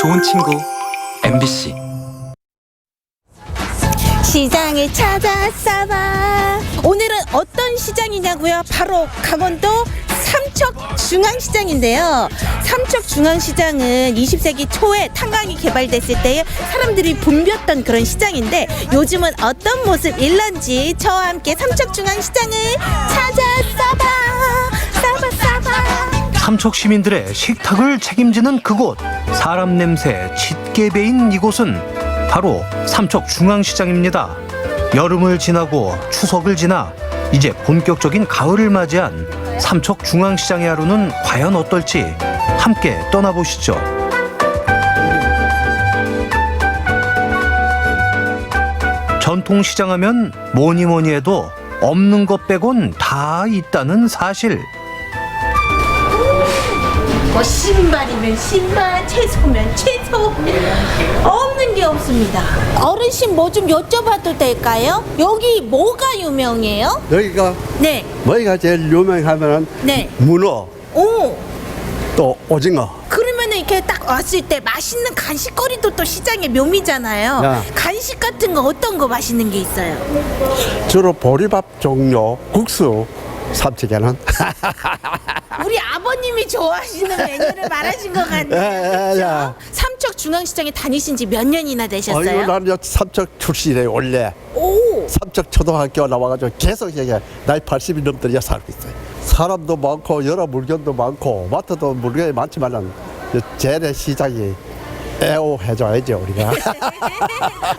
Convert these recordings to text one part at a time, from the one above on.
좋은 친구 MBC. 시장에 찾아싸봐. 오늘은 어떤 시장이냐고요? 바로 강원도 삼척중앙시장인데요. 삼척중앙시장은 20세기 초에 탄광이 개발됐을 때에 사람들이 붐볐던 그런 시장인데 요즘은 어떤 모습일런지 저와 함께 삼척중앙시장을 찾아싸봐. 싸봐. 삼척 시민들의 식탁을 책임지는 그곳, 사람 냄새 짙게 배인 이곳은 바로 삼척중앙시장입니다. 여름을 지나고 추석을 지나 이제 본격적인 가을을 맞이한 삼척중앙시장의 하루는 과연 어떨지 함께 떠나보시죠. 전통시장하면 뭐니 해도 없는 것 빼곤 다 있다는 사실. 뭐 신발이면 신발, 채소면 채소, 없는 게 없습니다. 어르신 뭐 좀 여쭤봐도 될까요? 여기 뭐가 유명해요? 여기가 네, 뭐가 제일 유명하면은 네. 문어, 오, 또 오징어. 그러면은 이렇게 딱 왔을 때 맛있는 간식거리도 또 시장의 묘미잖아요. 야. 간식 같은 거 어떤 거 맛있는 게 있어요? 주로 보리밥 종류, 국수, 삼척에는. 우리 아버님이 좋아하시는 메뉴를 말하신 것 같네요. 야. 삼척중앙시장에 다니신 지 몇 년이나 되셨어요? 나는 삼척 출신이에요, 원래. 오, 삼척 초등학교 나와가지고 계속 여기 나이 80이 넘들이 살고 있어요. 사람도 많고 여러 물건도 많고 마트도 물건이 많지만은 재래 시장이 애호해줘야죠 우리가.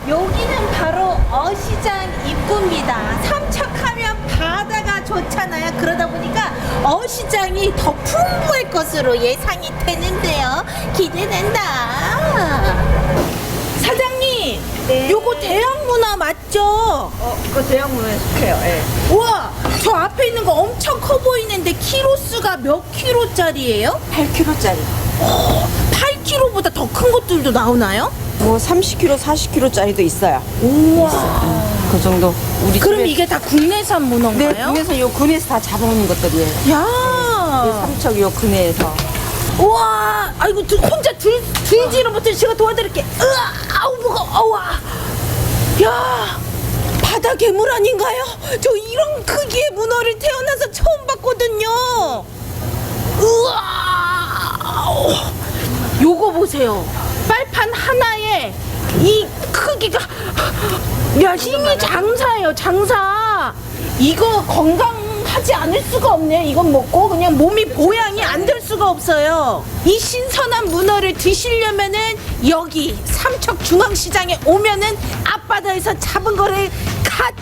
여기는 바로 어시장 입구입니다. 삼척하면 바다가 좋잖아요. 그러다 보니까 어시장이 더 풍부할 것으로 예상이 되는데요. 기대된다. 사장님, 네. 요거 대형문화 맞죠? 그거 대형문화에 속해요. 예. 우와, 저 앞에 있는 거 엄청 커 보이는데 키로수가 몇 킬로짜리예요? 8kg짜리. 8kg보다 더 큰 것들도 나오나요? 뭐 30kg, 40kg짜리도 있어요. 우와. 그 정도. 우리 그럼 집에- 이게 다 국내산 네, 문어인가요? 국내에서 요 근해에서 다 잡아오는 것들이에요. 야. 삼척 요 근해에서. 우와. 아이고 혼자 들지를 못해. 제가 도와드릴게. 으아, 아우 무거워. 우와. 야. 바다 괴물 아닌가요? 저 이런 크기의 문어를 태어나서 처음 봤거든요. 우와. 요거 보세요. 빨판 하나에 이 크기가, 야, 힘이 장사예요, 장사. 이거 건강하지 않을 수가 없네요. 이건 먹고 그냥 몸이 보양이 안 될 수가 없어요. 이 신선한 문어를 드시려면은 여기 삼척중앙시장에 오면은 앞바다에서 잡은 거를 갓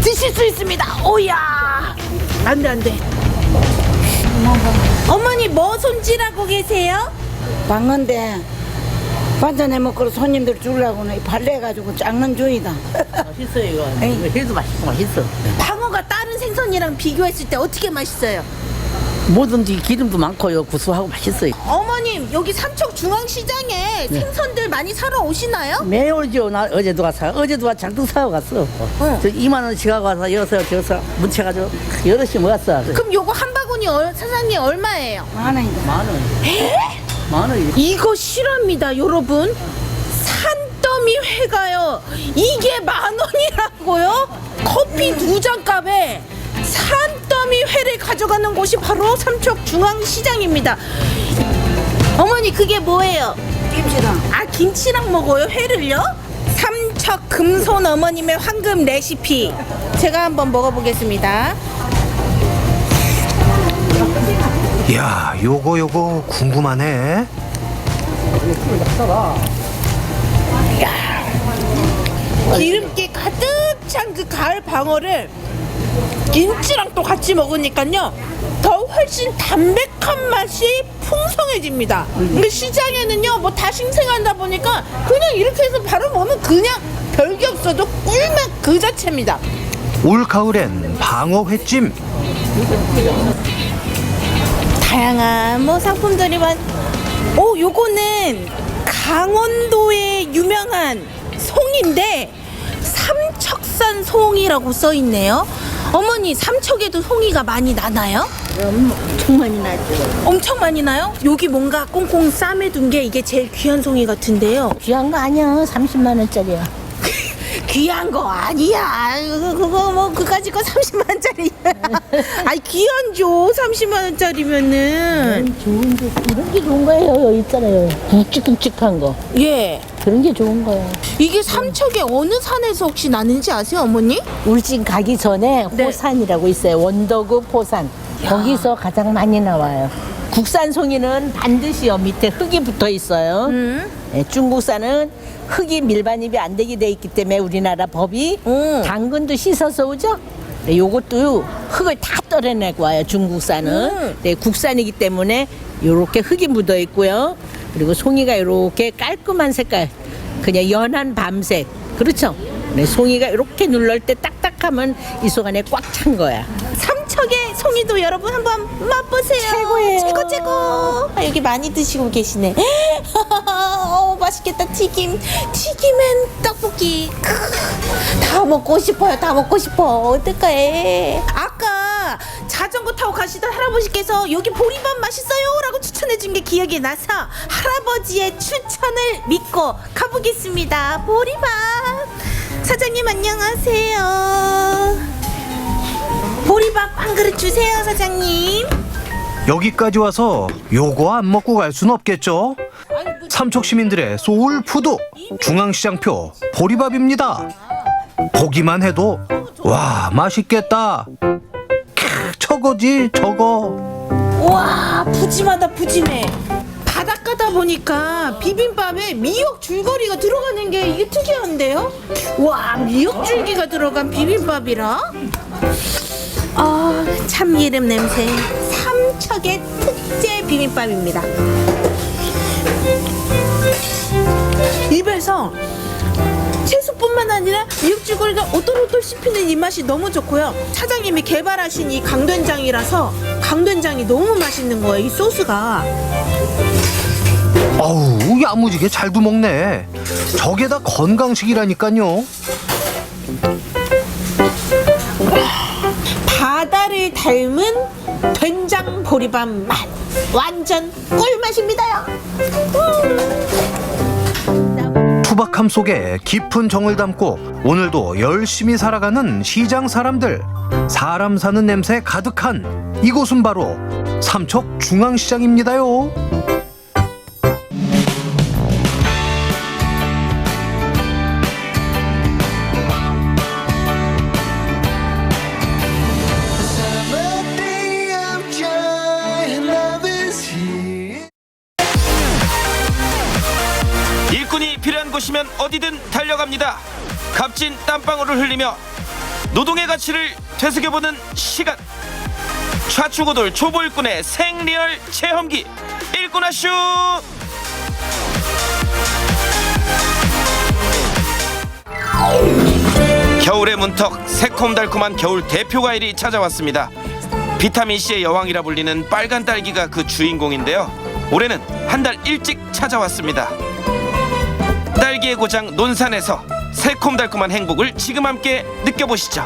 드실 수 있습니다. 오야. 안 돼, 안 돼. 어머니 뭐 손질하고 계세요? 방건데 반찬 해먹고 손님들 주려고는 발레가지고 짱는 중이다. 맛있어 이거. 해도 맛있고 맛있어. 방어가 다른 생선이랑 비교했을 때 어떻게 맛있어요? 뭐든지 기름도 많고요. 구수하고 맛있어요. 어머님 여기 삼척중앙시장에 생선들 많이 사러 오시나요? 매일 오죠. 나 어제도 가서 잔뜩 사고 갔어. 저 2만 원씩 하고 와서 여기서 뭉쳐가지고 여럿이 먹었어. 그럼 요거 한 바구니 사장님 얼마예요? 많으니까. 만 원. 만 원. 이거 실합니다 여러분. 산더미 회가요 이게 10,000원이라고요? 커피 2잔 값에 산더미 회를 가져가는 곳이 바로 삼척중앙시장입니다. 어머니 그게 뭐예요? 김치랑. 아, 김치랑 먹어요? 회를요? 삼척 금손 어머님의 황금 레시피 제가 한번 먹어보겠습니다. 이야, 요거 궁금하네. 기름기 가득 찬 그 가을 방어를 김치랑 또 같이 먹으니까요 더 훨씬 담백한 맛이 풍성해집니다. 근데 시장에는요 뭐 다 신생하다 보니까 그냥 이렇게 해서 바로 먹으면 그냥 별게 없어도 꿀맛 그 자체입니다. 올 가을엔 방어회찜. 다양한 뭐 상품들이 요거는 강원도의 유명한 송인데 삼척산 송이라고 써있네요. 어머니 삼척에도 송이가 많이 나나요? 엄청 많이 나죠. 엄청 많이 나요? 여기 뭔가 꽁꽁 싸매둔 게 이게 제일 귀한 송이 같은데요. 귀한 거 아니야. 30만 원짜리야. 귀한 거 아니야. 그거 뭐 그까짓 거 30만 원짜리야. 아이 귀한죠. 30만 원짜리면은. 좋은데 이런 게 좋은 거예요. 여기 있잖아요. 굵직굵직한 거. 예. 그런 게 좋은 거예요. 이게 삼척의 어느 산에서 혹시 나는지 아세요, 어머니? 울진 가기 전에 네. 호산이라고 있어요. 원더급 호산. 거기서 가장 많이 나와요. 국산 송이는 반드시요 밑에 흙이 붙어 있어요. 네, 중국산은 흙이 밀반입이 안 되게 돼 있기 때문에 우리나라 법이 당근도 씻어서 오죠. 네, 요것도 흙을 다 떨어내고 와요. 중국산은. 네, 국산이기 때문에 요렇게 흙이 묻어 있고요. 그리고 송이가 이렇게 깔끔한 색깔, 그냥 연한 밤색. 그렇죠? 네, 송이가 이렇게 눌릴 때 딱딱하면 이 속 안에 꽉 찬 거야. 삼척의 송이도 여러분 한번 맛보세요. 최고예요. 최고. 아, 여기 많이 드시고 계시네. 맛있겠다. 튀김엔 떡볶이. 다 먹고 싶어요. 다 먹고 싶어. 어떡해. 아까 자전거 타고 가시던 할아버지께서 여기 보리밥 맛있어요 라고 추천해준 게 기억이 나서 할아버지의 추천을 믿고 가보겠습니다. 보리밥. 사장님 안녕하세요. 보리밥 한 그릇 주세요, 사장님. 여기까지 와서 요거 안 먹고 갈 순 없겠죠? 삼척 시민들의 소울푸드 중앙시장표 보리밥입니다. 보기만 해도 와 맛있겠다. 저거지 저거. 와, 푸짐하다 푸짐해. 바닷가다 보니까 비빔밥에 미역 줄거리가 들어가는 게 이게 특이한데요? 와, 미역 줄기가 들어간 비빔밥이라? 참기름 냄새. 삼척의 특제 비빔밥입니다. 입에서 채소뿐만 아니라 미역 줄거리가 오돌오돌 씹히는 이 맛이 너무 좋고요. 사장님이 개발하신 이 강된장이라서 강된장이 너무 맛있는 거예요. 이 소스가. 어우 야무지게 잘도 먹네. 저게 다 건강식이라니까요. 바다를 닮은 된장 보리밥 맛. 완전 꿀맛입니다요. 투박함 속에 깊은 정을 담고 오늘도 열심히 살아가는 시장 사람들. 사람 사는 냄새 가득한 이곳은 바로 삼척 중앙시장입니다요. 일꾼이 필요한 곳이면 어디든 달려갑니다. 값진 땀방울을 흘리며 노동의 가치를 되새겨보는 시간. 좌충우돌 초보 일꾼의 생리얼 체험기 일꾼아쇼. 겨울의 문턱, 새콤달콤한 겨울 대표 과일이 찾아왔습니다. 비타민C의 여왕이라 불리는 빨간 딸기가 그 주인공인데요. 올해는 한 달 일찍 찾아왔습니다. 딸기의 고장 논산에서 새콤달콤한 행복을 지금 함께 느껴보시죠.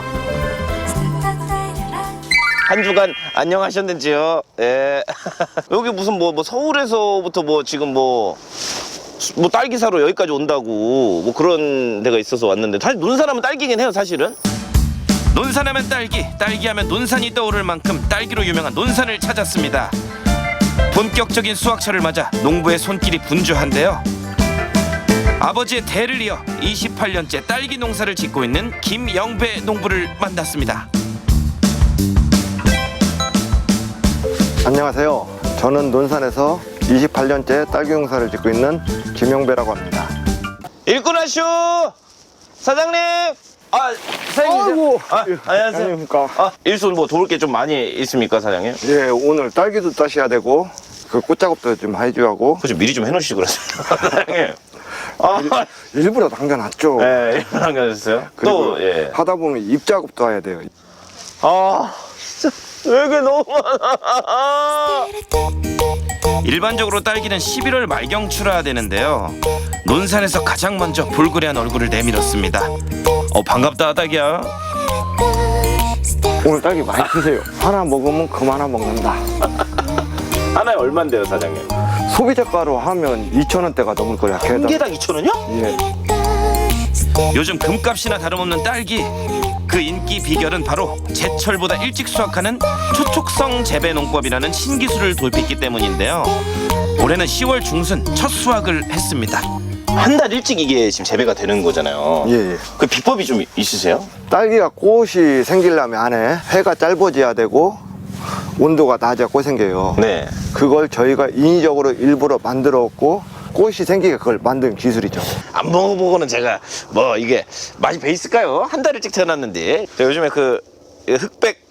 한 주간 안녕하셨는지요? 예. 여기 무슨 뭐 서울에서부터 뭐 지금 뭐 딸기 사러 여기까지 온다고 뭐 그런 데가 있어서 왔는데 사실 논산하면 딸기긴 해요, 사실은. 논산하면 딸기, 딸기하면 논산이 떠오를 만큼 딸기로 유명한 논산을 찾았습니다. 본격적인 수확철을 맞아 농부의 손길이 분주한데요. 아버지의 대를 이어 28년째 딸기 농사를 짓고 있는 김영배 농부를 만났습니다. 안녕하세요. 저는 논산에서 28년째 딸기 농사를 짓고 있는 김영배라고 합니다. 일꾼아쇼 사장님. 사장님. 안녕하세요. 안녕하십니까. 일손 뭐 도울 게 좀 많이 있습니까, 사장님? 예, 오늘 딸기도 따셔야 되고 그 꽃작업도 좀 해줘야 하고. 그좀 미리 좀 해놓으시고 그러세요, 사장님. 일부러 남겨놨죠. 네, 일부러 남겨주셨어요. 그리고 또 예. 하다 보면 잎작업도 해야 돼요. 진짜 왜 이렇게 너무 많아. 일반적으로 딸기는 11월 말경 출하되는데요. 논산에서 가장 먼저 불그레한 얼굴을 내밀었습니다. 반갑다 딸기야. 오늘 딸기 많이 드세요. 하나 먹으면 그만 하나 먹는다. 하나에 얼만데요, 사장님? 소비자가로 하면 2,000원대가 넘을 거야. 한 개당 2,000원이요? 예. 요즘 금값이나 다름없는 딸기. 그 인기 비결은 바로 제철보다 일찍 수확하는 초촉성 재배 농법이라는 신기술을 도입했기 때문인데요. 올해는 10월 중순 첫 수확을 했습니다. 한 달 일찍 이게 지금 재배가 되는 거잖아요. 예. 그 비법이 좀 있으세요? 딸기가 꽃이 생기려면 안에 해가 짧아져야 되고 온도가 낮아야 꽃이 생겨요. 네. 그걸 저희가 인위적으로 일부러 만들었고 꽃이 생기게 그걸 만든 기술이죠. 안 먹어보고는 제가 뭐 이게 맛이 베이스일까요? 한 달 일찍 태어났는데. 저 요즘에 그 흑백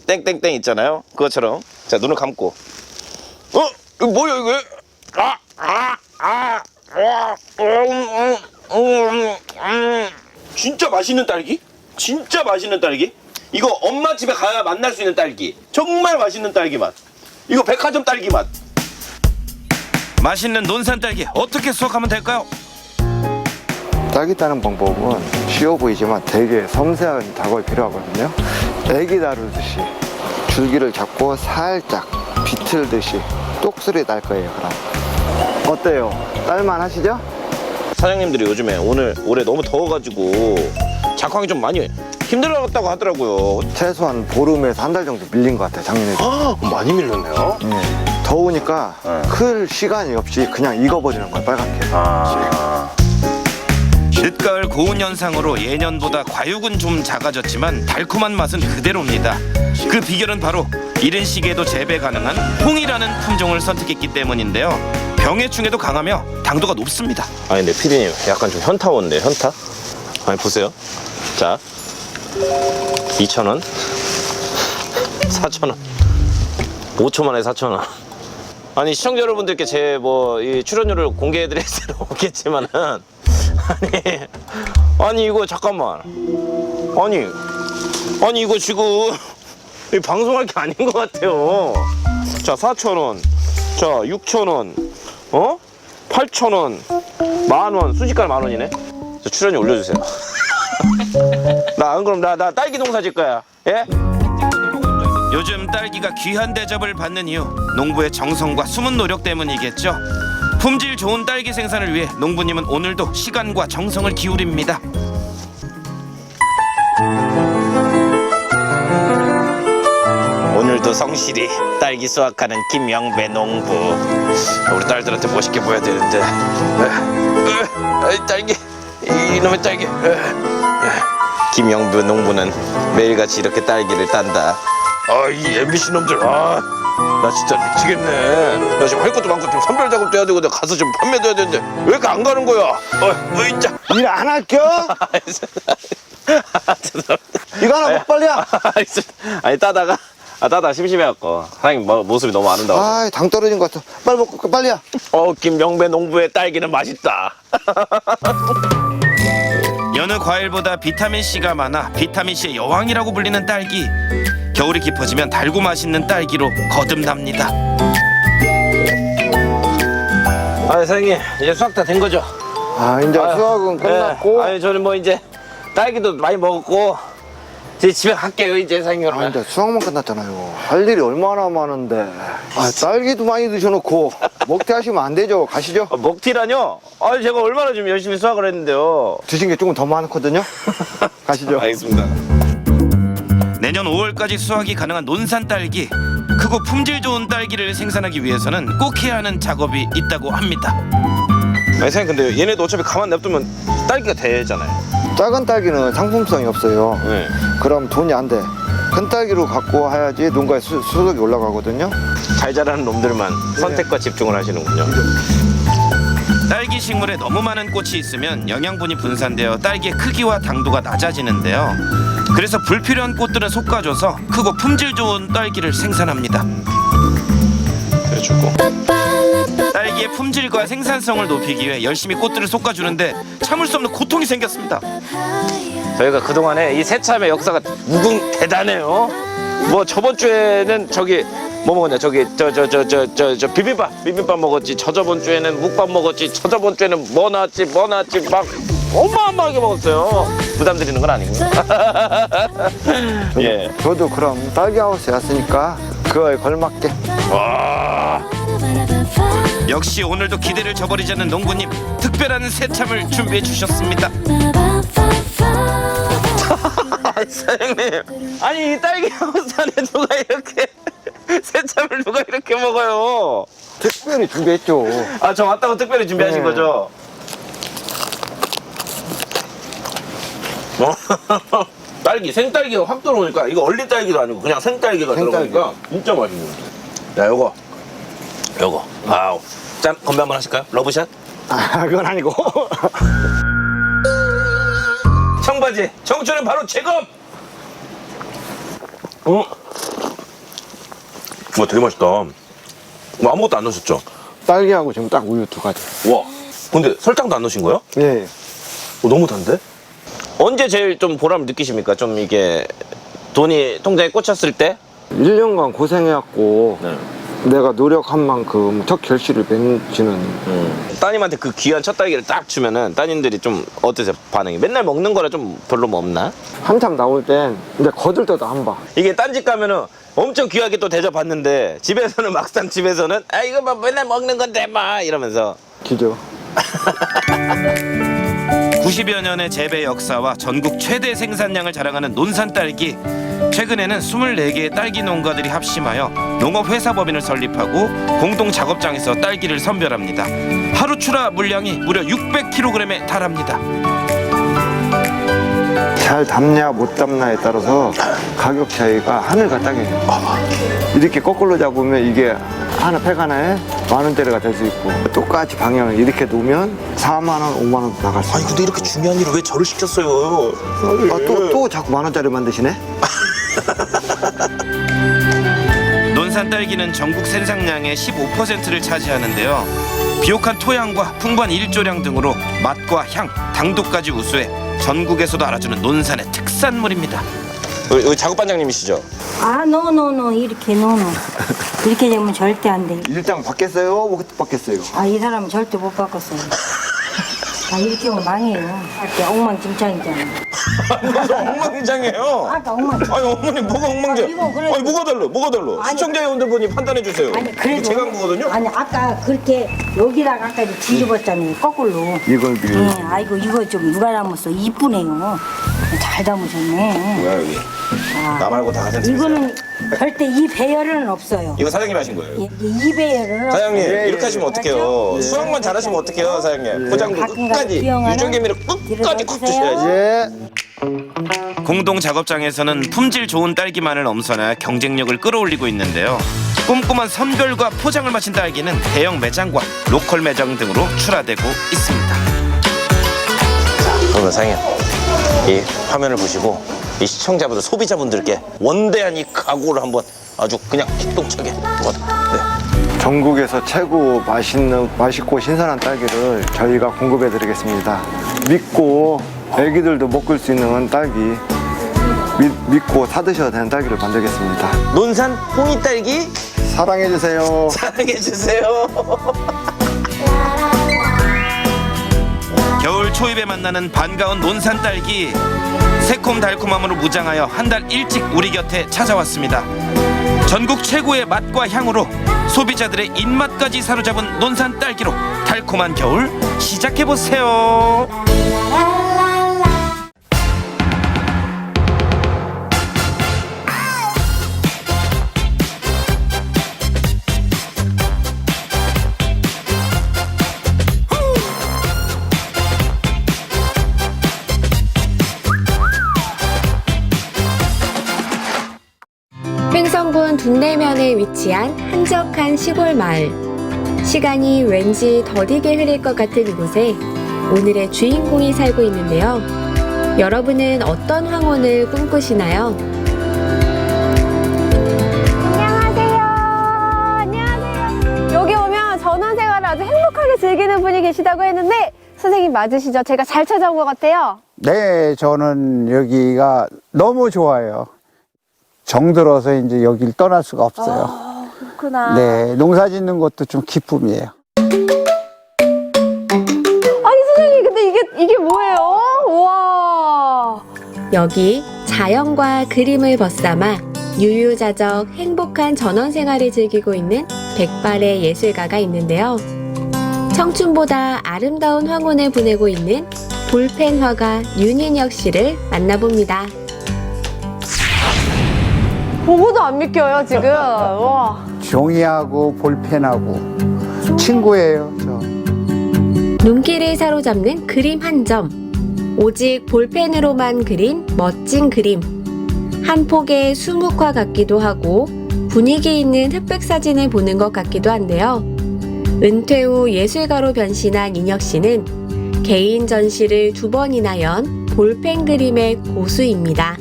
땡땡땡 있잖아요. 그것처럼 자 눈을 감고 이거 뭐야 이거? 진짜 맛있는 딸기? 진짜 맛있는 딸기? 이거 엄마 집에 가야 만날 수 있는 딸기. 정말 맛있는 딸기 맛. 이거 백화점 딸기 맛. 맛있는 논산 딸기 어떻게 수확하면 될까요? 딸기 따는 방법은 쉬워 보이지만 되게 섬세한 작업이 필요하거든요. 애기 다루듯이 줄기를 잡고 살짝 비틀듯이 똑소리 날 거예요. 그럼 어때요? 딸만 하시죠? 사장님들이 요즘에 올해 너무 더워가지고 작황이 좀 많이 힘들었다고 하더라고요. 최소한 보름에서 한 달 정도 밀린 것 같아요. 작년에. 많이 밀렸네요. 예. 더우니까 클 시간이 없이 그냥 익어버리는 거예요. 빨갛게. 늦가을 고온 현상으로 예년보다 과육은 좀 작아졌지만 달콤한 맛은 그대로입니다. 그 비결은 바로 이른 시기에도 재배 가능한 홍이라는 품종을 선택했기 때문인데요. 병해충에도 강하며 당도가 높습니다. 아니 근데 피디님 약간 좀 현타 온데 현타? 아니 보세요. 자 2,000원 4,000원 5초만에 4,000원. 아니 시청자 여러분들께 제 뭐 이 출연료를 공개해드릴 수는 없겠지만은 아니 이거 잠깐만 아니 이거 지금 이 방송할 게 아닌 것 같아요. 자 4,000원 자 6,000원 8,000원 10,000원 순식간에 10,000원이네. 저 출연료 올려주세요. 나 안 그럼 나 딸기 농사 질 거야. 예? 요즘 딸기가 귀한 대접을 받는 이유 농부의 정성과 숨은 노력 때문이겠죠. 품질 좋은 딸기 생산을 위해 농부님은 오늘도 시간과 정성을 기울입니다. 오늘도 성실히 딸기 수확하는 김영배 농부. 우리 딸들한테 멋있게 보여야 되는데. 딸기 이놈의 딸기. 김영배 농부는 매일같이 이렇게 딸기를 딴다. 이 MBC 놈들 나 진짜 미치겠네. 나 지금 할 것도 많고 좀 선별 작업도 해야 되고 내가 가서 좀 판매도 해야 되는데 왜 이렇게 안 가는 거야? 진짜 일 안 할겨? 이거 하나 먹 빨리야. 아니 따다가 심심해갖고 사장님 모습이 너무 아름다워. 당 떨어진 것 같아. 빨리 먹고 빨리야. 김영배 농부의 딸기는 맛있다. 여느 과일보다 비타민C가 많아 비타민C의 여왕이라고 불리는 딸기. 겨울이 깊어지면 달고 맛있는 딸기로 거듭납니다. 사장님 이제 수확 다 된 거죠? 이제 수확은 끝났고. 아니 저는 뭐 이제 딸기도 많이 먹었고 이제 집에 갈게요 이제 사장님. 이제 수확만 끝났잖아요. 할 일이 얼마나 많은데. 딸기도 많이 드셔놓고 먹튀 하시면 안 되죠. 가시죠. 먹튀라뇨? 제가 얼마나 좀 열심히 수확을 했는데요. 드신 게 조금 더 많거든요. 가시죠. 알겠습니다. 내년 5월까지 수확이 가능한 논산 딸기. 크고 품질 좋은 딸기를 생산하기 위해서는 꼭 해야 하는 작업이 있다고 합니다. 사장님 근데 얘네도 어차피 가만 냅두면 딸기가 되잖아요. 작은 딸기는 상품성이 없어요. 네. 그럼 돈이 안 돼. 큰 딸기로 갖고 해야지 농가에 수득이 올라가거든요. 잘 자라는 놈들만 선택과 집중을 하시는군요. 딸기 식물에 너무 많은 꽃이 있으면 영양분이 분산되어 딸기의 크기와 당도가 낮아지는데요. 그래서 불필요한 꽃들은 솎아줘서 크고 품질 좋은 딸기를 생산합니다. 해주고. 딸기의 품질과 생산성을 높이기 위해 열심히 꽃들을 솎아주는데 참을 수 없는 고통이 생겼습니다. 저희가 그동안에 이 새참의 역사가 무궁대단해요. 뭐 저번 주에는 저기 뭐 먹었냐 저기 저 비빔밥 먹었지. 저번 주에는 묵밥 먹었지. 저번 주에는 뭐 나왔지 막 어마어마하게 먹었어요. 부담 드리는 건 아니고요. 예. 저도 그럼 딸기하우스에 왔으니까 그거에 걸맞게. 와. 역시 오늘도 기대를 저버리지 않는 농부님, 특별한 새참을 준비해 주셨습니다. 사장님, 아니 이 딸기 하우스 안에 누가 이렇게 새참을 누가 이렇게 먹어요? 특별히 준비했죠. 아, 저 왔다고 특별히 준비하신 네. 거죠? 딸기, 생딸기가 확 들어오니까 이거 얼린 딸기도 아니고 그냥 생딸기가 생딸기. 들어가니까 진짜 맛있네요. 야, 요거. 와우. 짠, 건배 한번 하실까요? 러브샷? 아, 그건 아니고. 청바지, 청춘은 바로 제검! 와, 되게 맛있다. 뭐 아무것도 안 넣으셨죠? 딸기하고 지금 딱 우유 두 가지. 와, 근데 설탕도 안 넣으신 거예요? 예. 너무 단데? 언제 제일 좀 보람을 느끼십니까? 좀 이게 돈이 통장에 꽂혔을 때? 1년간 고생해갖고 네. 내가 노력한 만큼 첫 결실을 맺지는. 따님한테 그 귀한 첫 딸기를 딱 주면은 따님들이 좀 어떠세요? 반응이? 맨날 먹는 거라 좀 별로 뭐 없나? 한참 나올 땐 이제 거들떠도 안 봐. 이게 딴 집 가면은 엄청 귀하게 또 대접받는데 집에서는 막상 집에서는 아 이거 뭐 맨날 먹는 건데 막 이러면서 기죠. 90여 년의 재배 역사와 전국 최대 생산량을 자랑하는 논산 딸기. 최근에는 24개의 딸기 농가들이 합심하여 농업회사법인을 설립하고 공동 작업장에서 딸기를 선별합니다. 하루 출하 물량이 무려 600kg에 달합니다. 잘 담냐 못 담냐에 따라서 가격 차이가 하늘과 땅이에요. 이렇게 거꾸로 잡으면 이게 하나 팩 하나에 10,000원대가 될 수 있고, 똑같이 방향을 이렇게 놓으면 4만 원, 5만 원도 나갈 수 있고. 근데 이렇게 중요한 일을 왜 저를 시켰어요? 또 자꾸 10,000원짜리 만드시네? 논산 딸기는 전국 생산량의 15%를 차지하는데요. 비옥한 토양과 풍부한 일조량 등으로 맛과 향, 당도까지 우수해 전국에서도 알아주는 논산의 특산물입니다. 여기 작업반장님이시죠? 아, 노노노 이렇게 노노 이렇게 되면 절대 안 돼. 일장 받겠어요? 못 받겠어요? 아, 이 사람은 절대 못 바꿨어요. 아, 이렇게 하면 망해요. 할때 엉망진창이잖아. 엉망진창이에요. 아까 엉망진창. 아니 어머니 뭐가 엉망진창? 아, 이거 그래도- 아니 뭐가 달라? 뭐가 달라? 아니. 시청자 여러분들분이 판단해 주세요. 아니, 그래도 제가 한 거거든요. 아니, 아까 그렇게 여기다가 아까 뒤집었잖아요. 거꾸로. 이걸 네, 아이고 이거 좀 누가 담았어? 이쁘네요. 잘 담으셨네. 뭐야 여기? 아, 나 말고 다 가장 이거는 절대 이 배열은 없어요. 이거 사장님 하신 거예요? 이 배열은 사장님 없어요. 이렇게 하시면 어떡해요? 수학만 잘하시면 어떡해요 사장님? 포장도 가끔가다 끝까지 비용하는 유전개미를 끝까지 콕 들어가주세요. 주셔야지. 예. 공동 작업장에서는 품질 좋은 딸기만을 엄선해 경쟁력을 끌어올리고 있는데요. 꼼꼼한 선별과 포장을 마친 딸기는 대형 매장과 로컬 매장 등으로 출하되고 있습니다. 그러면 사장님 이 화면을 보시고 이 시청자분들 소비자분들께 원대한 이 각오를 한번 아주 그냥 기똥차게 한번 전국에서 최고 맛있고 신선한 딸기를 저희가 공급해 드리겠습니다. 믿고 애기들도 먹을 수 있는 딸기, 믿고 사드셔도 되는 딸기를 만들겠습니다. 논산 홍이 딸기 사랑해 주세요. 사랑해 주세요. 겨울 초입에 만나는 반가운 논산 딸기. 새콤달콤함으로 무장하여 한 달 일찍 우리 곁에 찾아왔습니다. 전국 최고의 맛과 향으로 소비자들의 입맛까지 사로잡은 논산 딸기로 달콤한 겨울 시작해보세요. 횡성군 둔내면에 위치한 한적한 시골 마을. 시간이 왠지 더디게 흐릴 것 같은 이곳에 오늘의 주인공이 살고 있는데요. 여러분은 어떤 황혼을 꿈꾸시나요? 안녕하세요. 여기 오면 전원생활을 아주 행복하게 즐기는 분이 계시다고 했는데 선생님 맞으시죠? 제가 잘 찾아온 것 같아요. 네, 저는 여기가 너무 좋아요. 정들어서 이제 여길 떠날 수가 없어요. 아, 그렇구나. 네, 농사 짓는 것도 좀 기쁨이에요. 아니 선생님 근데 이게 뭐예요? 여기 자연과 그림을 벗삼아 유유자적 행복한 전원 생활을 즐기고 있는 백발의 예술가가 있는데요. 청춘보다 아름다운 황혼을 보내고 있는 볼펜 화가 윤인혁 씨를 만나봅니다. 보고도 안 믿겨요, 지금. 와. 종이하고 볼펜하고 친구예요. 저. 눈길을 사로잡는 그림 한 점. 오직 볼펜으로만 그린 멋진 그림. 한 폭의 수묵화 같기도 하고 분위기 있는 흑백 사진을 보는 것 같기도 한데요. 은퇴 후 예술가로 변신한 인혁 씨는 개인 전시를 2번이나 연 볼펜 그림의 고수입니다.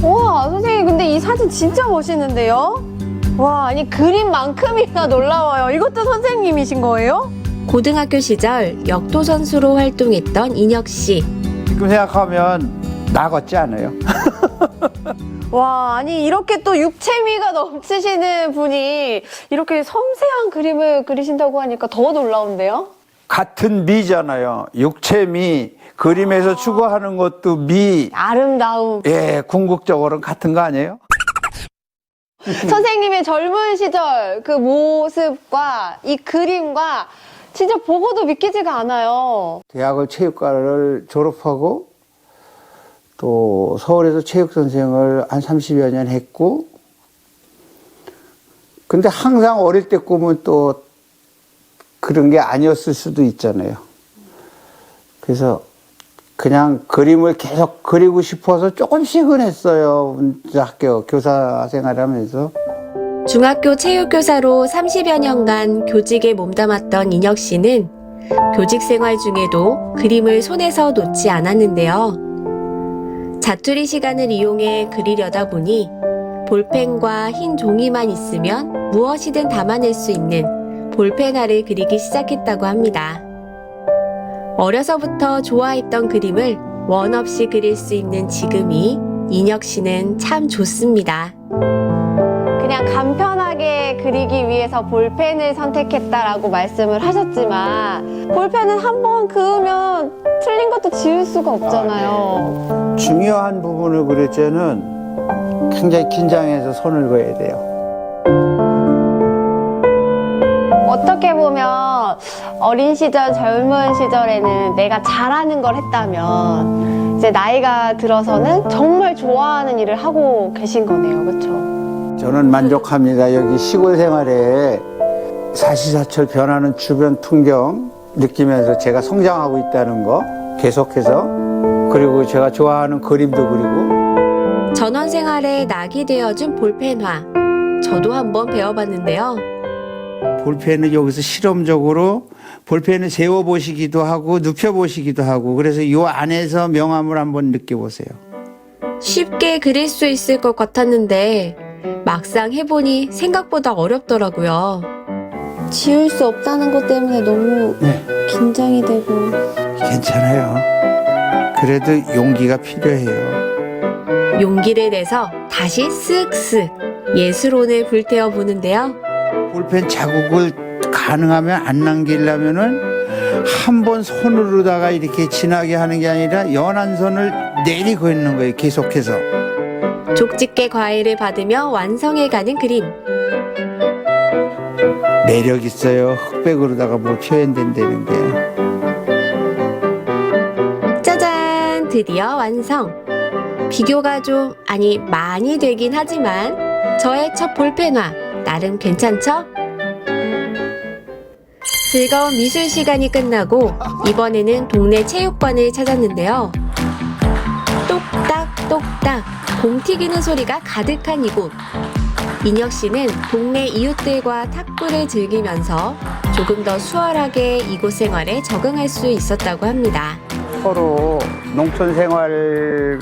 와, 선생님, 근데 이 사진 진짜 멋있는데요? 와, 아니, 그림만큼이나 놀라워요. 이것도 선생님이신 거예요? 고등학교 시절 역도 선수로 활동했던 인혁 씨. 지금 생각하면 나 같지 않아요? 와, 아니, 이렇게 또 육체미가 넘치시는 분이 이렇게 섬세한 그림을 그리신다고 하니까 더 놀라운데요? 같은 미잖아요. 육체미, 그림에서 추구하는 것도 미. 아름다움. 예, 궁극적으로는 같은 거 아니에요? 선생님의 젊은 시절 그 모습과 이 그림과 진짜 보고도 믿기지가 않아요. 대학을 체육과를 졸업하고 또 서울에서 체육선생을 한 30여 년 했고, 근데 항상 어릴 때 꿈은 또 그런 게 아니었을 수도 있잖아요. 그래서 그냥 그림을 계속 그리고 싶어서 조금씩은 했어요. 학교 교사 생활하면서. 중학교 체육교사로 30여 년간 교직에 몸담았던 인혁 씨는 교직 생활 중에도 그림을 손에서 놓지 않았는데요. 자투리 시간을 이용해 그리려다 보니 볼펜과 흰 종이만 있으면 무엇이든 담아낼 수 있는 볼펜화를 그리기 시작했다고 합니다. 어려서부터 좋아했던 그림을 원 없이 그릴 수 있는 지금이 인혁 씨는 참 좋습니다. 그냥 간편하게 그리기 위해서 볼펜을 선택했다라고 말씀을 하셨지만 볼펜은 한번 그으면 틀린 것도 지울 수가 없잖아요. 중요한 부분을 그릴 때는 굉장히 긴장해서 손을 그어야 돼요. 어떻게 보면 어린 시절, 젊은 시절에는 내가 잘하는 걸 했다면 이제 나이가 들어서는 정말 좋아하는 일을 하고 계신 거네요. 그렇죠? 저는 만족합니다. 여기 시골 생활에 사시사철 변하는 주변 풍경 느끼면서 제가 성장하고 있다는 거 계속해서, 그리고 제가 좋아하는 그림도 그리고. 전원 생활에 낙이 되어준 볼펜화. 저도 한번 배워봤는데요. 볼펜을 여기서 실험적으로 볼펜을 세워보시기도 하고 눕혀보시기도 하고, 그래서 이 안에서 명암을 한번 느껴보세요. 쉽게 그릴 수 있을 것 같았는데 막상 해보니 생각보다 어렵더라고요. 지울 수 없다는 것 때문에 너무 긴장이 되고. 괜찮아요. 그래도 용기가 필요해요. 용기를 내서 다시 쓱쓱 예술혼을 불태워 보는데요. 볼펜 자국을 가능하면 안 남기려면은 한 번 손으로다가 이렇게 진하게 하는 게 아니라 연한 선을 내리 그리는 거예요. 계속해서. 족집게 과외를 받으며 완성해가는 그림. 매력 있어요. 흑백으로다가 뭘 표현된다는 게. 짜잔! 드디어 완성! 비교가 좀, 아니 많이 되긴 하지만 저의 첫 볼펜화 나름 괜찮죠? 즐거운 미술 시간이 끝나고 이번에는 동네 체육관을 찾았는데요. 똑딱똑딱 공 튀기는 소리가 가득한 이곳. 인혁 씨는 동네 이웃들과 탁구를 즐기면서 조금 더 수월하게 이곳 생활에 적응할 수 있었다고 합니다. 서로 농촌 생활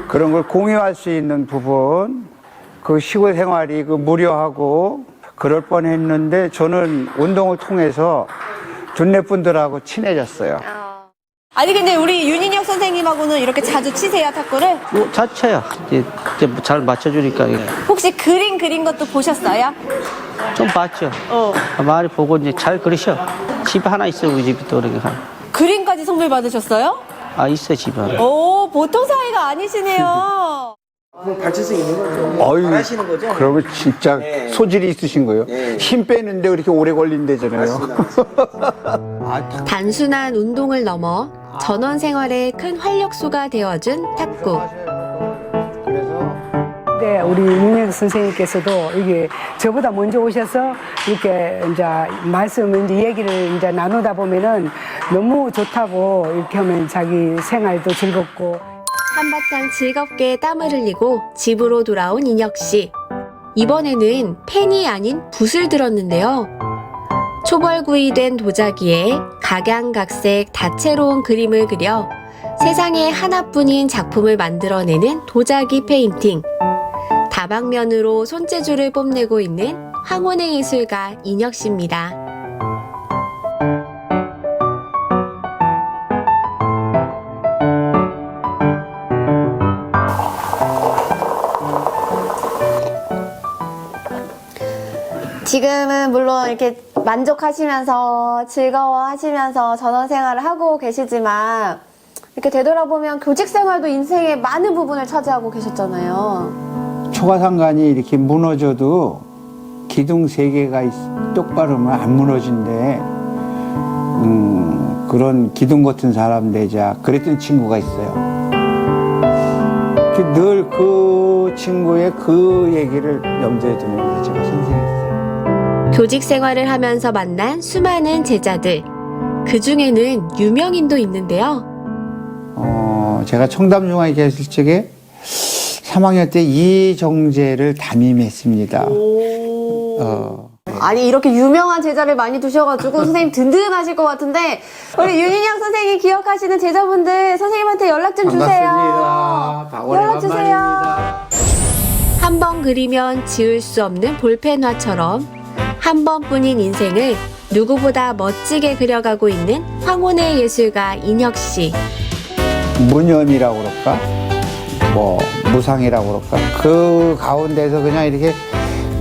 그런 걸 공유할 수 있는 부분, 그 시골 생활이 그 무료하고 그럴 뻔했는데 저는 운동을 통해서 존네 분들하고 친해졌어요. 아니 근데 우리 윤인혁 선생님하고는 이렇게 자주 치세요, 탁구를? 자주 쳐요. 이제 잘 맞춰주니까. 혹시 그린 것도 보셨어요? 좀 봤죠. 많이 보고 이제 잘 그리셔. 집 하나 있어요, 우리 집이 또 그러니까. 그림까지 선물 받으셨어요? 있어요, 집에. 오, 보통 사이가 아니시네요. 발전성이 있는 거죠. 어이, 잘하시는 거죠? 그러면 진짜 네. 소질이 있으신 거예요. 네. 힘 빼는데 그렇게 오래 걸린대잖아요. 단순한 운동을 넘어 전원 생활에 큰 활력소가 되어준 탁구. 네, 우리 윤영 선생님께서도 이게 저보다 먼저 오셔서 이렇게 이제 이제 얘기를 이제 나누다 보면은 너무 좋다고 이렇게 하면 자기 생활도 즐겁고. 한바탕 즐겁게 땀을 흘리고 집으로 돌아온 인혁 씨. 이번에는 펜이 아닌 붓을 들었는데요. 초벌구이 된 도자기에 각양각색 다채로운 그림을 그려 세상에 하나뿐인 작품을 만들어내는 도자기 페인팅. 다방면으로 손재주를 뽐내고 있는 황혼의 예술가 인혁 씨입니다. 지금은 물론 이렇게 만족하시면서 즐거워하시면서 전원 생활을 하고 계시지만 이렇게 되돌아보면 교직 생활도 인생의 많은 부분을 차지하고 계셨잖아요. 초가상간이 이렇게 무너져도 기둥 3개가 똑바르면 안 무너진대. 그런 기둥 같은 사람 되자 그랬던 친구가 있어요. 늘 그 친구의 그 얘기를 염두에 두면서 제가 선생했어요. 교직 생활을 하면서 만난 수많은 제자들. 그 중에는 유명인도 있는데요. 제가 청담중앙에 계실 적에 3학년 때 이정재를 담임했습니다. 아니 이렇게 유명한 제자를 많이 두셔가지고 선생님 든든하실 것 같은데 우리 윤인영 선생님 기억하시는 제자분들 선생님한테 연락 좀 주세요. 연락 주세요. 한 번 그리면 지울 수 없는 볼펜화처럼 한 번뿐인 인생을 누구보다 멋지게 그려가고 있는 황혼의 예술가 인혁 씨. 무념이라고 그럴까? 뭐 무상이라고 그럴까? 그 가운데서 그냥 이렇게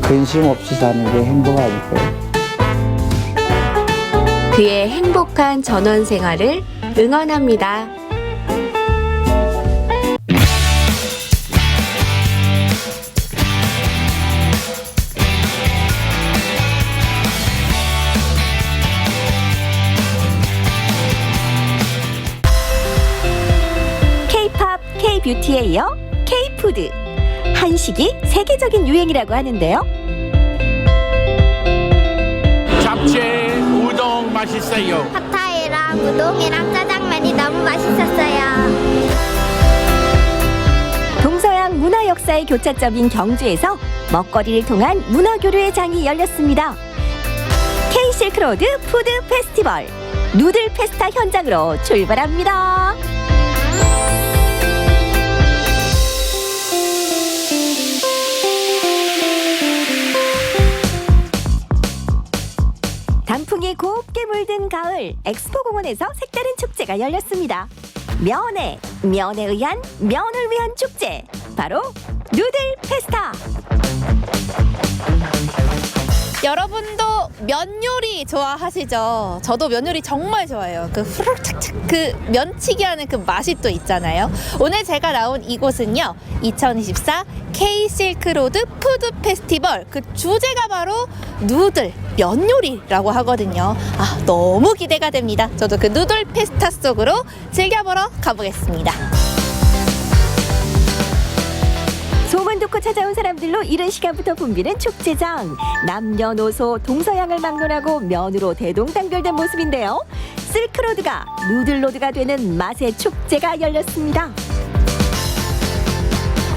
근심 없이 사는 게 행복 아닐까요? 그의 행복한 전원 생활을 응원합니다. K-팝, K-뷰티에 이어 K-푸드. 한식이 세계적인 유행이라고 하는데요. 잡채, 우동 맛있어요. 팟타이랑 우동이랑 짜장면이 너무 맛있었어요. 동서양 문화 역사의 교차점인 경주에서 먹거리를 통한 문화 교류의 장이 열렸습니다. K-실크로드 푸드 페스티벌. 누들 페스타 현장으로 출발합니다. 단풍이 곱게 물든 가을, 엑스포공원에서 색다른 축제가 열렸습니다. 면에 의한 면을 위한 축제, 바로 누들 페스타. 여러분도 면 요리 좋아하시죠? 저도 면 요리 정말 좋아해요. 그 후루룩 착착 그 면치기 하는 그 맛이 또 있잖아요. 오늘 제가 나온 이곳은요, 2024 K-실크로드 푸드 페스티벌. 그 주제가 바로 누들, 면 요리라고 하거든요. 아, 너무 기대가 됩니다. 저도 그 누들 페스타 속으로 즐겨보러 가보겠습니다. 소문 듣고 찾아온 사람들로 이른 시간부터 붐비는 축제장. 남녀노소 동서양을 막론하고 면으로 대동단결된 모습인데요. 실크로드가 누들로드가 되는 맛의 축제가 열렸습니다.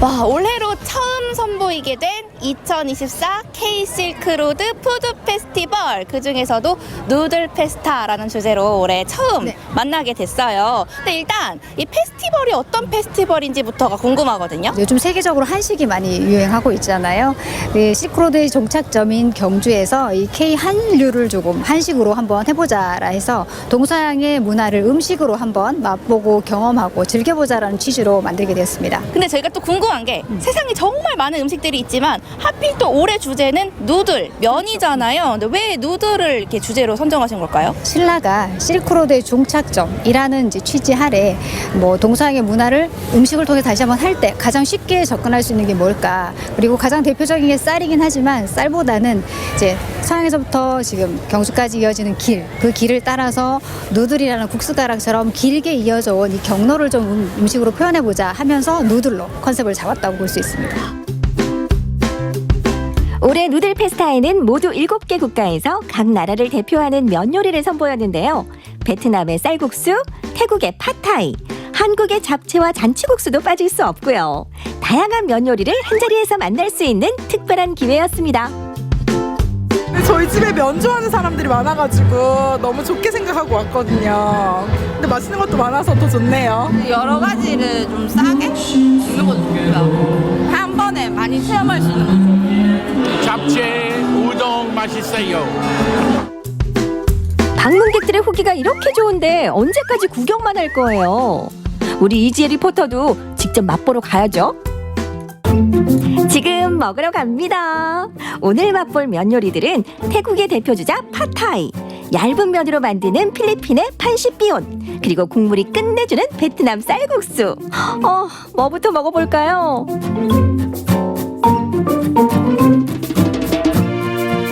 와, 올해로 처음 선보이게 된 2024 K-실크로드 푸드 페스티벌. 그 중에서도 누들 페스타라는 주제로 올해 처음 만나게 됐어요. 근데 일단 이 페스티벌이 어떤 페스티벌인지부터가 궁금하거든요. 요즘 세계적으로 한식이 많이 유행하고 있잖아요. 실크로드의 종착점인 경주에서 이 K 한류를 조금 한식으로 한번 해보자라 해서 동서양의 문화를 음식으로 한번 맛보고 경험하고 즐겨보자라는 취지로 만들게 되었습니다. 근데 저희가 또 궁금한 궁금한 게 세상에 정말 많은 음식들이 있지만 하필 또 올해 주제는 누들, 면이잖아요. 근데 왜 누들을 이렇게 주제로 선정하신 걸까요? 신라가 실크로드의 종착점이라는 이제 취지 아래 뭐 동서양의 문화를 음식을 통해 다시 한번 할 때 가장 쉽게 접근할 수 있는 게 뭘까? 그리고 가장 대표적인 게 쌀이긴 하지만 쌀보다는 이제 서양에서부터 지금 경주까지 이어지는 길, 그 길을 따라서 누들이라는 국수가락처럼 길게 이어져 온 이 경로를 좀 음식으로 표현해보자 하면서 누들로 컨셉을 잡았다고 볼 수 있습니다. 올해 누들 페스타에는 모두 7개 국가에서 각 나라를 대표하는 면 요리를 선보였는데요. 베트남의 쌀국수, 태국의 팟타이, 한국의 잡채와 잔치국수도 빠질 수 없고요. 다양한 면 요리를 한자리에서 만날 수 있는 특별한 기회였습니다. 저희 집에 면 좋아하는 사람들이 많아가지고 너무 좋게 생각하고 왔거든요. 근데 맛있는 것도 많아서 더 좋네요. 여러 가지를 좀 싸게 먹는 것도 좋고요. 한 번에 많이 체험할 수 있는 것도 잡채, 우동 맛있어요. 방문객들의 후기가 이렇게 좋은데 언제까지 구경만 할 거예요? 우리 이지혜 리포터도 직접 맛보러 가야죠. 지금 먹으러 갑니다. 오늘 맛볼 면 요리들은 태국의 대표주자 팟타이, 얇은 면으로 만드는 필리핀의 판시피온, 그리고 국물이 끝내주는 베트남 쌀국수. 뭐부터 먹어볼까요?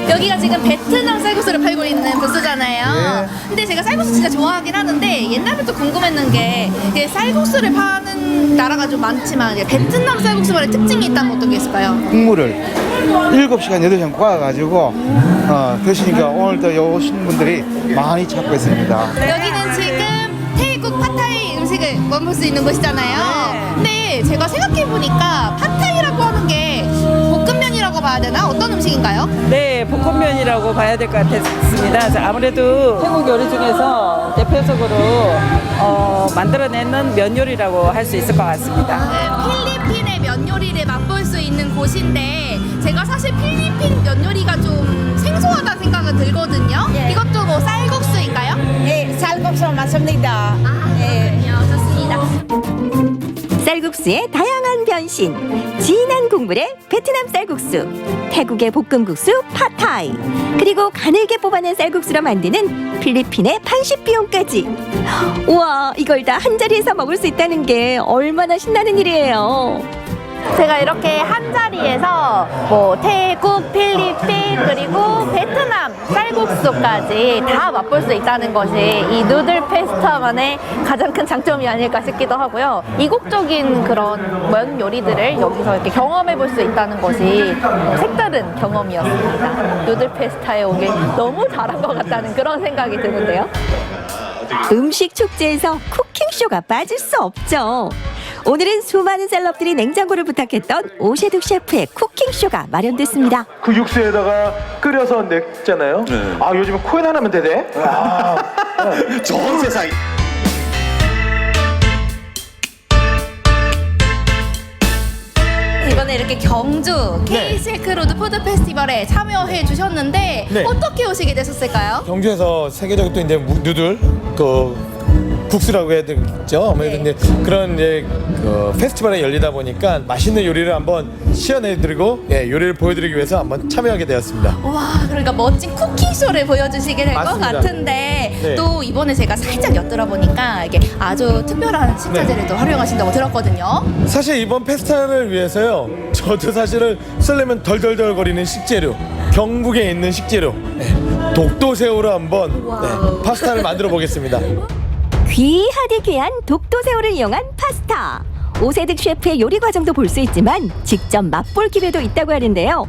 여기가 지금 베트남 쌀국수를 팔고 있는 부스잖아요. 근데 제가 쌀국수 진짜 좋아하긴 하는데 옛날부터 궁금했는 게 쌀국수를 파는 나라가 좀 많지만 베트남 쌀국수만의 특징이 있다면 어떤 게 있을까요? 국물을 7시간, 8시간 꽈가지고 드시니까 오늘도 오신 분들이 많이 찾고 있습니다. 여기는 지금 태국 팟타이 음식을 맛볼 수 있는 곳이잖아요. 근데 제가 생각해보니까 팟타이라고 하는 게 볶음면이라고 봐야 되나? 어떤 음식인가요? 네, 볶음면이라고 봐야 될 것 같습니다. 아무래도 태국 요리 중에서 대표적으로 만들어내는 면 요리라고 할 수 있을 것 같습니다. 필리핀의 면 요리를 맛볼 수 있는 곳인데 제가 사실 필리핀 면 요리가 좀 생소하다 생각은 들거든요. 이것도 뭐 쌀국수인가요? 네, 쌀국수 맞습니다. 좋습니다. 쌀국수의 다양한 변신, 진한 국물의 베트남 쌀국수, 태국의 볶음국수 팟타이, 그리고 가늘게 뽑아낸 쌀국수로 만드는 필리핀의 판시피온까지. 우와, 이걸 다 한자리에서 먹을 수 있다는 게 얼마나 신나는 일이에요. 제가 이렇게 한자리에서 뭐 태국, 필리핀 그리고 베트남 쌀국수까지 다 맛볼 수 있다는 것이 이 누들 페스타만의 가장 큰 장점이 아닐까 싶기도 하고요. 이국적인 그런 면 요리들을 여기서 이렇게 경험해 볼 수 있다는 것이 색다른 경험이었습니다. 누들 페스타에 오길 너무 잘한 것 같다는 그런 생각이 드는데요. 음식 축제에서 쿠킹쇼가 빠질 수 없죠. 오늘은 수많은 셀럽들이 냉장고를 부탁했던 오셰둑 셰프의 쿠킹쇼가 마련됐습니다. 그 육수에다가 끓여서 냈잖아요. 아, 요즘에 코인 하나면 되네. 좋은 세상. 이번에 이렇게 경주 K-실크로드 푸드 페스티벌에 참여해 주셨는데 어떻게 오시게 되셨을까요? 경주에서 세계적인 또 이제 누들 국수라고 해야 되겠죠. 아무래도 이제 그런 이제 그 페스티벌에 열리다 보니까 맛있는 요리를 한번 시연해드리고 요리를 보여드리기 위해서 한번 참여하게 되었습니다. 와, 그러니까 멋진 쿠킹쇼를 보여주시게 될 것 같은데 또 이번에 제가 살짝 엿들어보니까 이게 아주 특별한 식자재를 활용하신다고 들었거든요. 사실 이번 페스티벌을 위해서요, 저도 사실은 설레면 덜덜덜 거리는 식재료, 경북에 있는 식재료 독도새우로 한번 파스타를 만들어 보겠습니다. 귀하디 귀한 독도새우를 이용한 파스타. 오세득 셰프의 요리 과정도 볼 수 있지만 직접 맛볼 기회도 있다고 하는데요.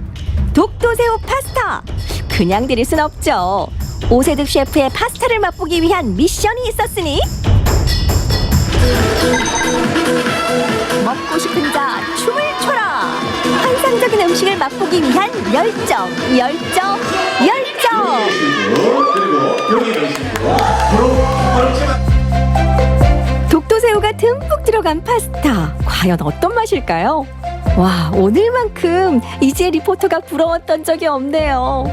독도새우 파스타, 그냥 드릴 순 없죠. 오세득 셰프의 파스타를 맛보기 위한 미션이 있었으니 먹고 싶은 자 춤을 춰라. 환상적인 음식을 맛보기 위한 열정, 열정, 열정. 독도새우가 듬뿍 들어간 파스타, 과연 어떤 맛일까요? 와, 오늘만큼 이지혜 리포터가 부러웠던 적이 없네요.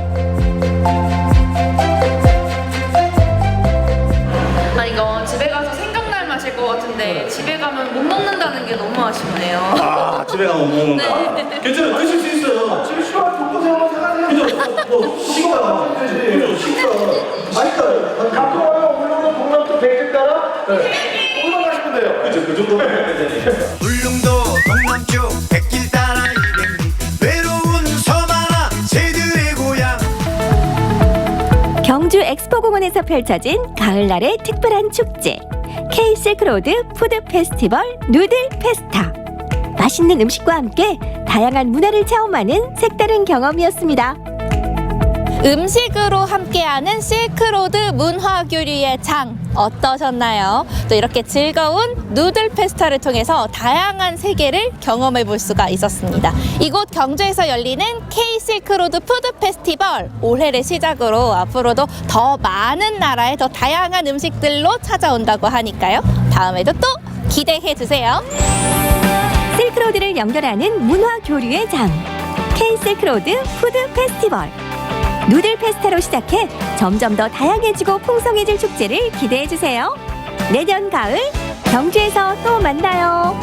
아니, 이거 집에 가서 생각날 맛일 것 같은데 네, 집에 가면 못 먹는다는 게 너무 아쉽네요. 아, 집에 가면 못 먹는다. 괜찮아요. 드실 수 있어요. 집에 싫어하는 동동생활 생각해요. 그죠? 식어요. 그죠? 식어요. 맛있어요. 갖고 와요. 물론 동남도 100개 따라. 네. 올라가시면 돼요. 그죠? 그 정도면 울릉도 동남쪽 백길 따라 200리 외로운 섬 하나 새들의 고향. 경주 엑스포공원에서 펼쳐진 가을날의 특별한 축제 K-실크로드 푸드 페스티벌 누들 페스타. 맛있는 음식과 함께 다양한 문화를 체험하는 색다른 경험이었습니다. 음식으로 함께하는 실크로드 문화교류의 장 어떠셨나요? 또 이렇게 즐거운 누들 페스타를 통해서 다양한 세계를 경험해 볼 수가 있었습니다. 이곳 경주에서 열리는 K-실크로드 푸드 페스티벌 올해를 시작으로 앞으로도 더 많은 나라의 더 다양한 음식들로 찾아온다고 하니까요. 다음에도 또 기대해 주세요. 실크로드를 연결하는 문화 교류의 장 K-실크로드 푸드 페스티벌. 누들 페스타로 시작해 점점 더 다양해지고 풍성해질 축제를 기대해 주세요. 내년 가을 경주에서 또 만나요.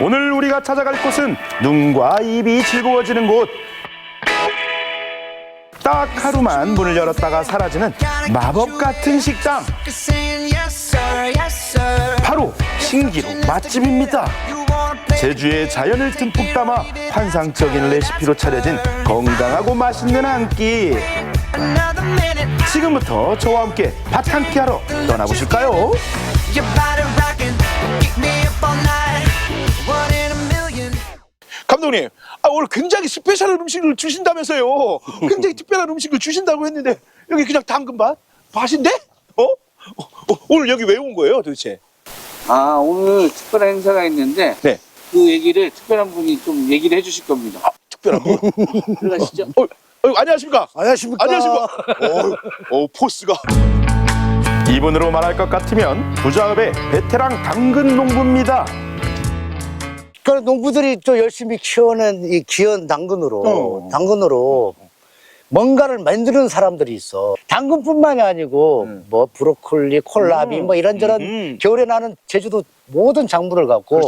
오늘 우리가 찾아갈 곳은 눈과 입이 즐거워지는 곳. 딱 하루만 문을 열었다가 사라지는 마법 같은 식당. 바로 신기루 맛집입니다. 제주의 자연을 듬뿍 담아 환상적인 레시피로 차려진 건강하고 맛있는 한 끼. 지금부터 저와 함께 밥 한 끼 하러 떠나보실까요? 감독님, 오늘 굉장히 스페셜한 음식을 주신다면서요. 굉장히 특별한 음식을 주신다고 했는데 여기 그냥 당근밭? 밭인데? 오늘 여기 왜 온 거예요 도대체? 오늘 특별한 행사가 있는데 그 얘기를 특별한 분이 좀 얘기를 해주실 겁니다. 특별한 분? 들어가시죠. 안녕하십니까? 안녕하십니까? 안녕하십니까? 포스가. 이분으로 말할 것 같으면 부자읍의 베테랑 당근 농부입니다. 그 농부들이 또 열심히 키워낸 이 귀한 당근으로 뭔가를 만드는 사람들이 있어. 당근뿐만이 아니고 뭐 브로콜리, 콜라비 뭐 이런저런 겨울에 나는 제주도 모든 작물을 갖고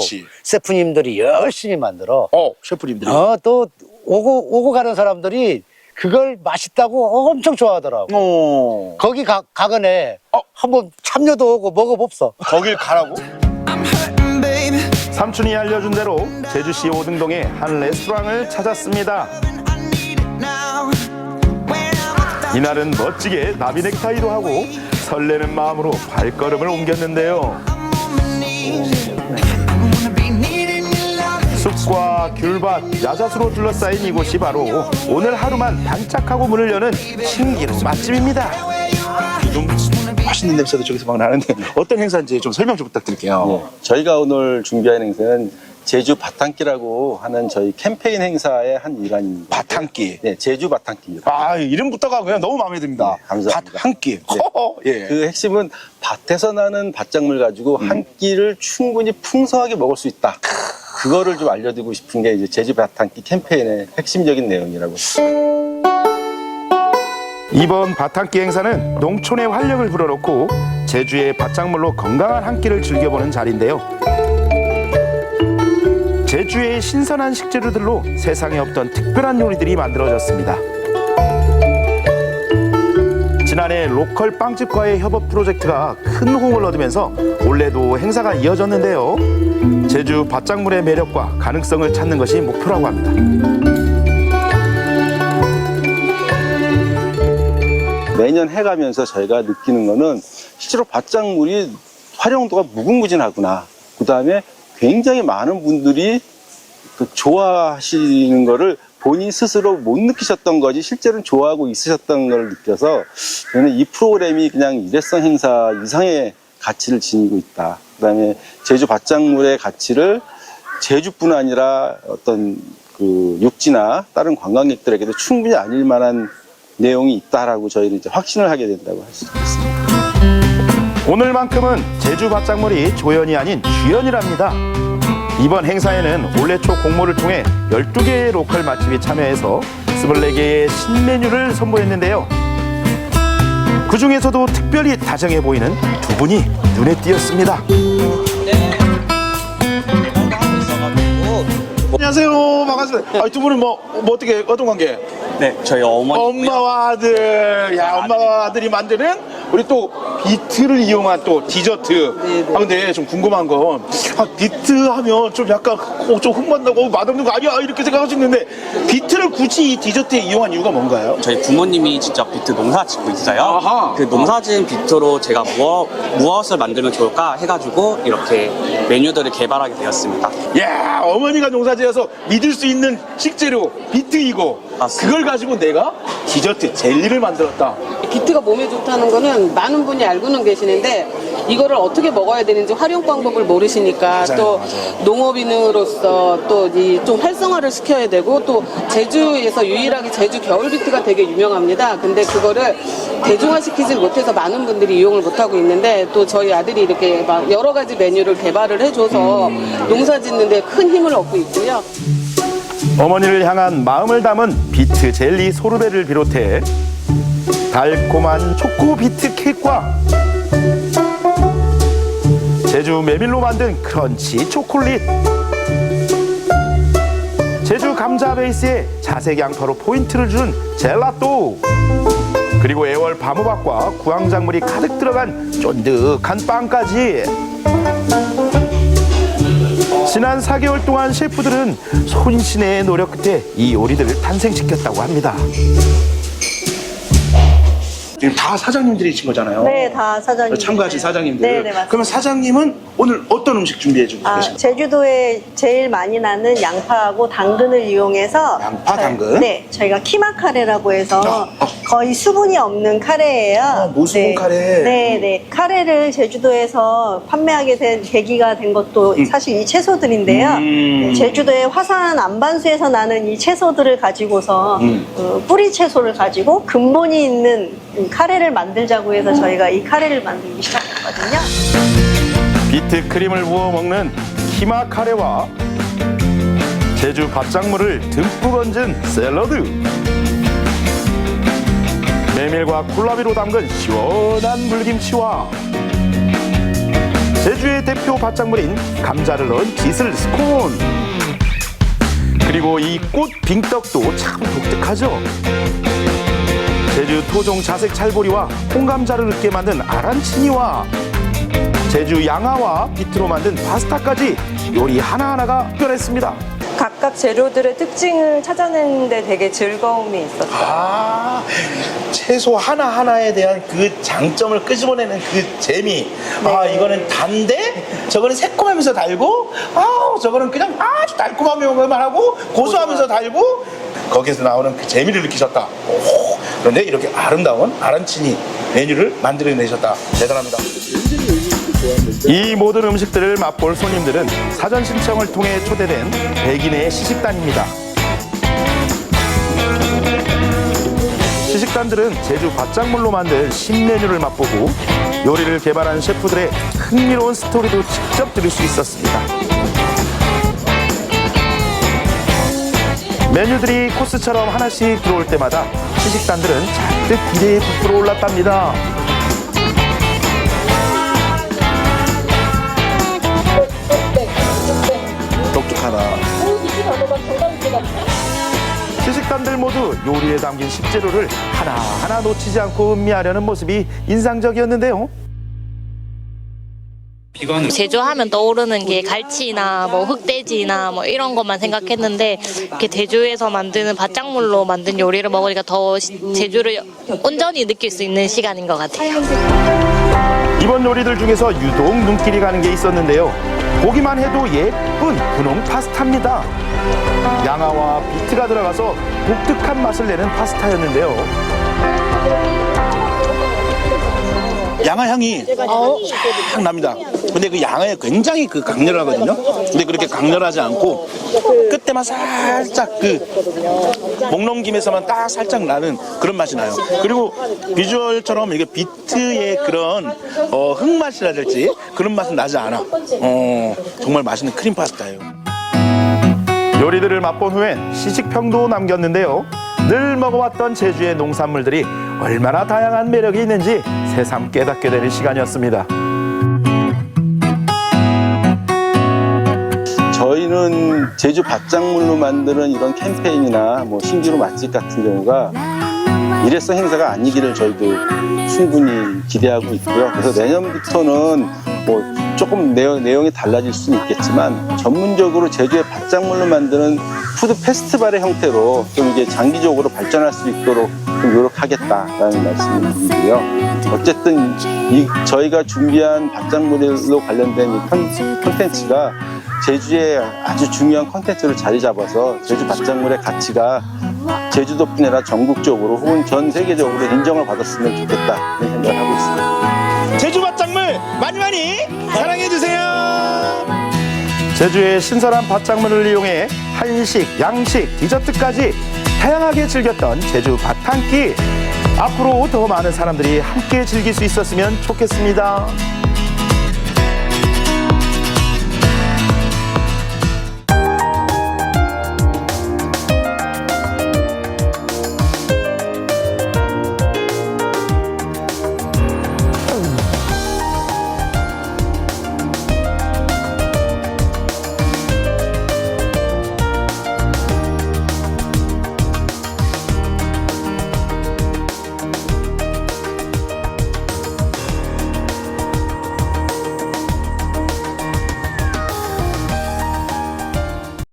셰프님들이 열심히 만들어. 셰프님들이. 또 오고 가는 사람들이 그걸 맛있다고 엄청 좋아하더라고. 거기 가거네. 한번 참여도 오고 먹어봅소. 거길 가라고? 삼촌이 알려준 대로 제주시 오등동의 한 레스토랑을 찾았습니다. 이날은 멋지게 나비 넥타이도 하고 설레는 마음으로 발걸음을 옮겼는데요. 숲과 귤밭, 야자수로 둘러싸인 이곳이 바로 오늘 하루만 반짝하고 문을 여는 신기루 맛집입니다. 맛있는 냄새도 저기서 막 나는데 어떤 행사인지 좀 설명 좀 부탁드릴게요. 저희가 오늘 준비한 행사는 제주 밭 한 끼라고 하는 저희 캠페인 행사의 한 일환입니다. 밭 한 끼? 네, 제주 밭 한 끼. 이름부터가 그냥 너무 마음에 듭니다. 감사합니다. 밭 한 끼. 예. 그 핵심은 밭에서 나는 밭작물 가지고 한 끼를 충분히 풍성하게 먹을 수 있다. 그거를 좀 알려드리고 싶은 게 이제 제주 밭 한 끼 캠페인의 핵심적인 내용이라고. 이번 밭 한 끼 행사는 농촌의 활력을 불어넣고 제주의 밭작물로 건강한 한 끼를 즐겨보는 자리인데요. 제주의 신선한 식재료들로 세상에 없던 특별한 요리들이 만들어졌습니다. 지난해 로컬 빵집과의 협업 프로젝트가 큰 호응을 얻으면서 올해도 행사가 이어졌는데요. 제주 밭작물의 매력과 가능성을 찾는 것이 목표라고 합니다. 매년 해가면서 저희가 느끼는 거는 실제로 밭작물이 활용도가 무궁무진하구나. 그 다음에 굉장히 많은 분들이 좋아하시는 거를 본인 스스로 못 느끼셨던 거지 실제로는 좋아하고 있으셨던 걸 느껴서 저는 이 프로그램이 그냥 일회성 행사 이상의 가치를 지니고 있다. 그 다음에 제주 밭작물의 가치를 제주뿐 아니라 어떤 그 육지나 다른 관광객들에게도 충분히 알릴 만한 내용이 있다라고 저희는 이제 확신을 하게 된다고 할 수 있습니다. 오늘만큼은 제주 밭작물이 조연이 아닌 주연이랍니다. 이번 행사에는 올해 초 공모를 통해 12개의 로컬 맛집이 참여해서 24개의 신메뉴를 선보였는데요. 그 중에서도 특별히 다정해 보이는 두 분이 눈에 띄었습니다. 안녕하세요. 반갑습니다. 두 분은 어떻게 어떤 관계? 네, 저희 어머니. 엄마와 아들. 야, 엄마와 아들이 만드는 우리 또 비트를 이용한 또 디저트. 근데 좀 궁금한 건 비트 하면 좀 약간 좀 흥분나고 맛없는 거 아니야 이렇게 생각할 수 있는데 비트를 굳이 이 디저트에 이용한 이유가 뭔가요? 저희 부모님이 직접 비트 농사 짓고 있어요. 아하. 그 농사지은 비트로 제가 무엇을 만들면 좋을까 해가지고 이렇게 메뉴들을 개발하게 되었습니다. 야, 어머니가 농사지어서 믿을 수 있는 식재료 비트이고 그걸 가지고 내가 디저트 젤리를 만들었다. 비트가 몸에 좋다는 거는 많은 분이 알고는 계시는데 이거를 어떻게 먹어야 되는지 활용 방법을 모르시니까 또 농업인으로서 또 좀 활성화를 시켜야 되고 또 제주에서 유일하게 제주 겨울 비트가 되게 유명합니다. 근데 그거를 대중화시키지 못해서 많은 분들이 이용을 못하고 있는데 또 저희 아들이 이렇게 막 여러 가지 메뉴를 개발을 해줘서 농사 짓는 데 큰 힘을 얻고 있고요. 어머니를 향한 마음을 담은 비트 젤리 소르베를 비롯해 달콤한 초코 비트 케이크와 제주 메밀로 만든 크런치 초콜릿, 제주 감자 베이스에 자색 양파로 포인트를 준 젤라또, 그리고 애월 바모박과 구황작물이 가득 들어간 쫀득한 빵까지. 지난 4개월 동안 셰프들은 손신의 노력 끝에 이 요리들을 탄생시켰다고 합니다. 지금 다 사장님들이신 거잖아요. 네, 다 사장님. 참가하신 사장님들. 네, 맞습니다. 그러면 사장님은 오늘 어떤 음식 준비해 주고 계신가요? 제주도에 제일 많이 나는 양파하고 당근을 이용해서 양파, 당근? 네, 저희가 키마 카레라고 해서 거의 수분이 없는 카레예요. 무수분 카레. 네, 네. 카레를 제주도에서 판매하게 된 계기가 된 것도 사실 이 채소들인데요. 제주도의 화산 안반수에서 나는 이 채소들을 가지고서 뿌리 채소를 가지고 근본이 있는 카레를 만들자고 해서 저희가 이 카레를 만들기 시작했거든요. 비트 크림을 부어 먹는 키마 카레와 제주 밭작물을 듬뿍 얹은 샐러드, 메밀과 콜라비로 담근 시원한 물김치와 제주의 대표 밭작물인 감자를 넣은 지슬 스콘, 그리고 이 꽃 빙떡도 참 독특하죠. 제주 토종 자색 찰보리와 홍감자를 넣게 만든 아란치니와 제주 양화와 비트로 만든 파스타까지 요리 하나하나가 특별했습니다. 각각 재료들의 특징을 찾아내는 데 되게 즐거움이 있었어요. 채소 하나하나에 대한 그 장점을 끄집어내는 그 재미. 이거는 단데 저거는 새콤하면서 달고 저거는 그냥 아주 달콤하면서만 하고 고소하면서 달고 거기에서 나오는 그 재미를 느끼셨다. 그런데 이렇게 아름다운 아란치니 메뉴를 만들어내셨다. 대단합니다. 이 모든 음식들을 맛볼 손님들은 사전 신청을 통해 초대된 백인의 시식단입니다. 시식단들은 제주 밭작물로 만든 신메뉴를 맛보고 요리를 개발한 셰프들의 흥미로운 스토리도 직접 들을 수 있었습니다. 메뉴들이 코스처럼 하나씩 들어올 때마다 시식단들은 잔뜩 기대에 부풀어 올랐답니다. 독특하다. 시식단들 모두 요리에 담긴 식재료를 하나하나 놓치지 않고 음미하려는 모습이 인상적이었는데요. 제주 하면 떠오르는 게 갈치나 뭐 흑돼지나 뭐 이런 것만 생각했는데 이렇게 제주에서 만드는 밭작물로 만든 요리를 먹으니까 더 제주를 온전히 느낄 수 있는 시간인 것 같아요. 이번 요리들 중에서 유독 눈길이 가는 게 있었는데요. 보기만 해도 예쁜 분홍 파스타입니다. 양화와 비트가 들어가서 독특한 맛을 내는 파스타였는데요. 양화 향이 쫙 납니다. 근데 그 양화에 굉장히 그 강렬하거든요. 근데 그렇게 강렬하지 않고 끝에만 살짝 그 목넘김에서만 딱 살짝 나는 그런 맛이 나요. 그리고 비주얼처럼 이게 비트의 그런 흙맛이라 될지 그런 맛은 나지 않아. 정말 맛있는 크림 파스타예요. 요리들을 맛본 후엔 시식평도 남겼는데요. 늘 먹어왔던 제주의 농산물들이 얼마나 다양한 매력이 있는지 새삼 깨닫게 되는 시간이었습니다. 저희는 제주 밭작물로 만드는 이런 캠페인이나 뭐 신기루 맛집 같은 경우가 일회성 행사가 아니기를 저희도 충분히 기대하고 있고요. 그래서 내년부터는 뭐 조금 내용이 달라질 수는 있겠지만 전문적으로 제주의 밭작물로 만드는 푸드 페스티벌의 형태로 좀 이게 장기적으로 발전할 수 있도록 좀 노력하겠다라는 말씀을 드리고요. 어쨌든 저희가 준비한 밭작물로 관련된 이 콘텐츠가 제주의 아주 중요한 콘텐츠로 자리 잡아서 제주 밭작물의 가치가 제주도뿐 아니라 전국적으로 혹은 전 세계적으로 인정을 받았으면 좋겠다 그런 생각을 하고 있습니다. 제주 밭작물 많이 사랑해주세요. 제주의 신선한 밭작물을 이용해 한식, 양식, 디저트까지 다양하게 즐겼던 제주 밭 한 끼. 앞으로 더 많은 사람들이 함께 즐길 수 있었으면 좋겠습니다.